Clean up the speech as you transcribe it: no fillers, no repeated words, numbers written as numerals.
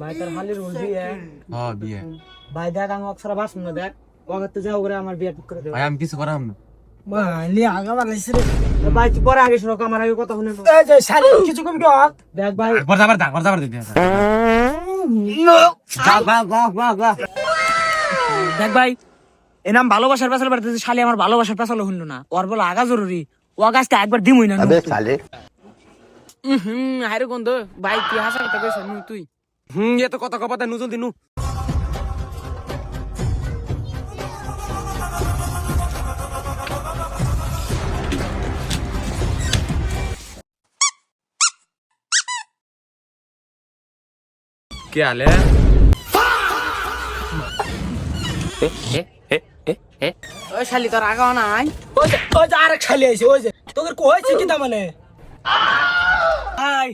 ভাই তার হালির রুল বিয়ে হ্যাঁ বিয়ে ভাই দেখ আমি অক্সরা বাস না দেখ ওকে যাও করে আমার বিয়ে ঠিক করে দেব ভাই আমি কিছু করাম না ভাই লি আগা বানাইছ রে ভাই তুই পরে আগে শুনো আমার আগে কথা শুনে এই যে শালি কিছু কম কি দেখ ভাই একবার যাবার দিতে দেখ ভাই এনাম ভালোবাসার পেছাল বাড়তেছে শালি আমার ভালোবাসার পেছাল হইল না ওর বলে আগা জরুরি ও আগাজটা একবার দিমই না আবে শালি হাইরে গন্ধ ভাই কি হাসা কথা কইছ তুই এ তো কথা কথা নু জলদি নু কে আলে ওই শালি তোর আগাও নাই ওই যে আরেক শালি আইছে ওই যে তোদের কইছে কি তা মানে আয়